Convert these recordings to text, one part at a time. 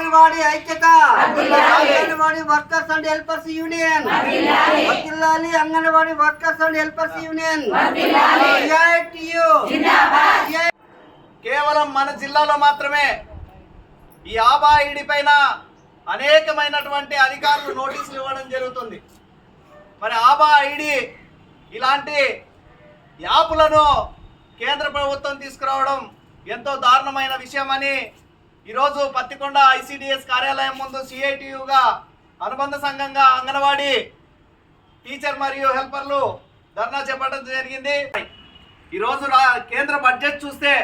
అంగన్వాడీ ఐక్యత, anganwadi workers and helpers union, వర్ధిల్లాలి anganwadi workers and helpers union. కేవలం మన జిల్లాలో మాత్రమే ఈ ఆబా ఐడి పైన అనేకమైనటువంటి అధికారులు నోటీసులు ఇవ్వడం జరుగుతుంది. మరి ఆబా ఐడి ఇలాంటి యాప్లను కేంద్ర ప్రభుత్వం తీసుకురావడం ఎంతో దారుణమైన విషయమని ఈరోజు పత్తికొండ ICDS కార్యాలయం ముందు CITUగా అనుబంధ సంఘంగా అంగన్వాడీ టీచర్ మరియు హెల్పర్లు ధర్నా చేపట్టడం జరిగింది. ఈరోజు కేంద్ర బడ్జెట్ చూస్తే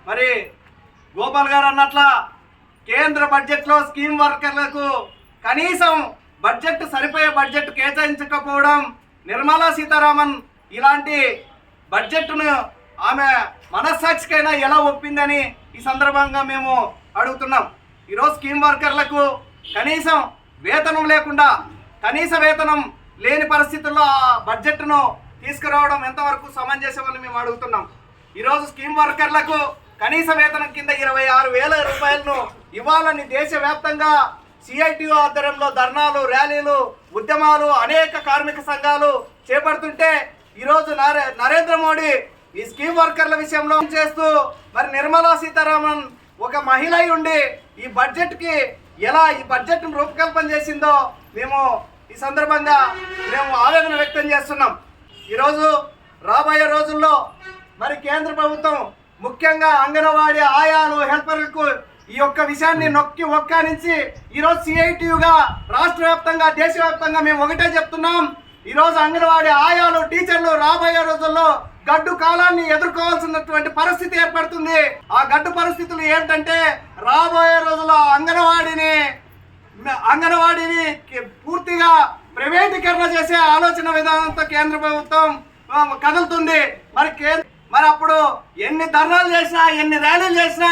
మరి గోపాల్ గారు అన్నట్ల కేంద్ర బడ్జెట్లో స్కీమ్ వర్కర్లకు కనీసం బడ్జెట్ సరిపోయే బడ్జెట్ కేటాయించకపోవడం, నిర్మలా సీతారామన్ ఇలాంటి బడ్జెట్ను ఆమె మనస్సాక్షికైనా ఎలా ఒప్పిందని ఈ సందర్భంగా మేము అడుగుతున్నాం. ఈరోజు స్కీమ్ వర్కర్లకు కనీసం వేతనం లేకుండా, కనీస వేతనం లేని పరిస్థితుల్లో ఆ బడ్జెట్ను తీసుకురావడం ఎంతవరకు సమంజసమని మేము అడుగుతున్నాం. ఈరోజు స్కీమ్ వర్కర్లకు కనీస వేతనం కింద 26,000 రూపాయలను ఇవ్వాలని దేశవ్యాప్తంగా CITU ఆధ్వర్యంలో ధర్నాలు, ర్యాలీలు, ఉద్యమాలు అనేక కార్మిక సంఘాలు చేపడుతుంటే ఈరోజు నరేంద్ర మోడీ ఈ స్కీమ్ వర్కర్ల విషయంలో చేస్తూ మరి నిర్మలా సీతారామన్ ఒక మహిళ ఉండి ఈ బడ్జెట్కి ఎలా ఈ బడ్జెట్ను రూపకల్పన చేసిందో మేము ఈ సందర్భంగా మేము ఆవేదన వ్యక్తం చేస్తున్నాం. ఈరోజు రాబోయే రోజుల్లో మరి కేంద్ర ప్రభుత్వం ముఖ్యంగా అంగన్వాడీ ఆయాలు, హెల్పర్లకు ఈ యొక్క విషయాన్ని నొక్కి ఒక్కానించి ఈరోజు CITUగా రాష్ట్ర వ్యాప్తంగా, దేశవ్యాప్తంగా మేము ఒకటే చెప్తున్నాం. ఈరోజు అంగన్వాడీ ఆయాలు, టీచర్లు రాబోయే రోజుల్లో గడ్డు కాలాన్ని ఎదుర్కోవాల్సినటువంటి పరిస్థితి ఏర్పడుతుంది. ఆ గడ్డు పరిస్థితులు ఏంటంటే రాబోయే రోజుల్లో అంగన్వాడీని పూర్తిగా ప్రైవేటీకరణ చేసే ఆలోచన విధానంతో కేంద్ర ప్రభుత్వం కదులుతుంది. మరి అప్పుడు ఎన్ని ధర్నాలు చేసినా, ఎన్ని ర్యాలీలు చేసినా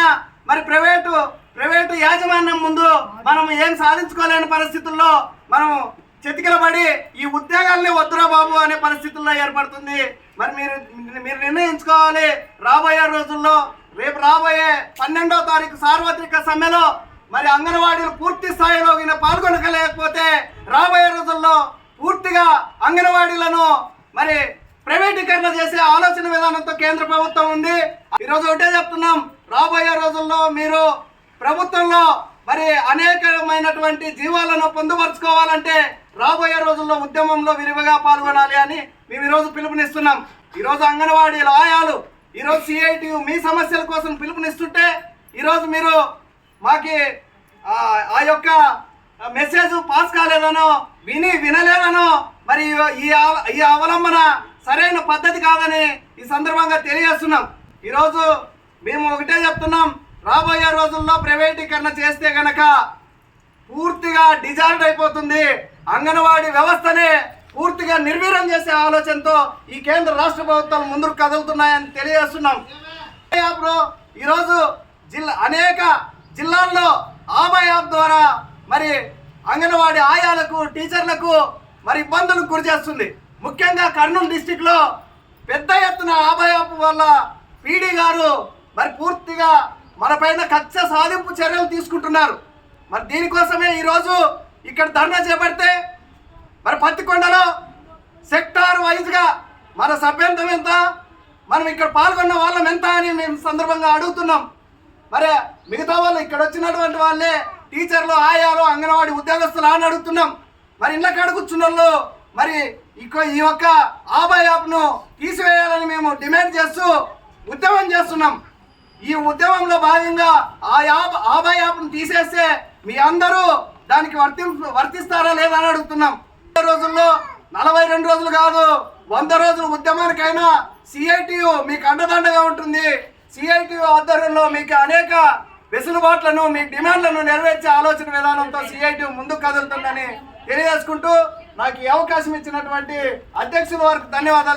మరి ప్రైవేటు యాజమాన్యం ముందు మనం ఏం సాధించుకోలేని పరిస్థితుల్లో మనం చెతికిలబడి ఈ ఉద్యోగాల్ని వద్దురా బాబు అనే పరిస్థితుల్లో ఏర్పడుతుంది. మరి మీరు నిర్ణయించుకోవాలి. రాబోయే రోజుల్లో రేపు రాబోయే 12వ తారీఖు సార్వత్రిక సమ్మెలో మరి అంగన్వాడీలు పూర్తి స్థాయిలో పాల్గొనలేకపోతే రాబోయే రోజుల్లో పూర్తిగా అంగన్వాడీలను మరి ప్రైవేటీకరణ చేసే ఆలోచన విధానంతో కేంద్ర ప్రభుత్వం ఉంది. ఈరోజు ఒకటే చెప్తున్నాం, రాబోయే రోజుల్లో మీరు ప్రభుత్వంలో మరి అనేకమైనటువంటి జీవాలను పొందుపరుచుకోవాలంటే రాబోయే రోజుల్లో ఉద్యమంలో విరివిగా పాల్గొనాలి అని మేము ఈరోజు పిలుపునిస్తున్నాం. ఈరోజు అంగన్వాడీలు, ఆయాలు ఈరోజు CITU మీ సమస్యల కోసం పిలుపునిస్తుంటే ఈరోజు మీరు మాకి ఆ యొక్క మెసేజ్ పాస్ కాలేదనో, వినలేదనో మరి ఈ అవలంబన సరైన పద్ధతి కాదని ఈ సందర్భంగా తెలియజేస్తున్నాం. ఈరోజు మేము ఒకటే చెప్తున్నాం, రాబోయే రోజుల్లో ప్రైవేటీకరణ చేస్తే గనక పూర్తిగా డిజాల్వ్ అయిపోతుంది. అంగన్వాడీ వ్యవస్థనే పూర్తిగా నిర్వీర్యం చేసే ఆలోచనతో ఈ కేంద్ర రాష్ట్ర ప్రభుత్వాలు ముందుకు కదులుతున్నాయని తెలియజేస్తున్నాం. ఈరోజు అనేక జిల్లాల్లో ఆబా యాప్ ద్వారా మరి అంగన్వాడీ ఆయాలకు, టీచర్లకు మరి ఇబ్బందులకు గురి చేస్తుంది. ముఖ్యంగా కర్నూలు డిస్టిక్లో పెద్ద ఎత్తున ఆబా యాప్ వల్ల PD గారు మరి పూర్తిగా మన పైన కక్ష సాధింపు చర్యలు తీసుకుంటున్నారు. మరి దీనికోసమే ఈరోజు ఇక్కడ ధర్నా చేపడితే మరి పత్తికొండలో సెక్టార్ వైజ్గా మన సభ్యంతం ఎంత, మనం ఇక్కడ పాల్గొన్న వాళ్ళం ఎంత అని మేము సందర్భంగా అడుగుతున్నాం. మరి మిగతా వాళ్ళు ఇక్కడ వచ్చినటువంటి వాళ్ళే టీచర్లు, ఆయాలు, అంగన్వాడీ ఉద్యోగస్తులు అని అడుగుతున్నాం. మరి ఇళ్ళకి అడుగుతున్న వాళ్ళు మరి ఈ యొక్క ఆబా యాప్ను తీసివేయాలని మేము డిమాండ్ చేస్తూ ఉద్యమం చేస్తున్నాం. ఈ ఉద్యమంలో భాగంగా ఆబా యాప్ను తీసేస్తే మీ అందరూ దానికి వర్తిస్తారా లేదా అని అడుగుతున్నాం. రోజుల్లో 42 రోజులు కాదు, 100 రోజుల ఉద్యమానికైనా CITU మీకు అండదండగా ఉంటుంది. CITU ఆధ్వర్యంలో మీకు అనేక వెసులుబాట్లను, మీ డిమాండ్లను నెరవేర్చే ఆలోచన విధానంతో CITU ముందుకు కదులుతుందని తెలియజేసుకుంటూ నాకు ఈ అవకాశం ఇచ్చినటువంటి అధ్యక్షుల వారికి ధన్యవాదాలు.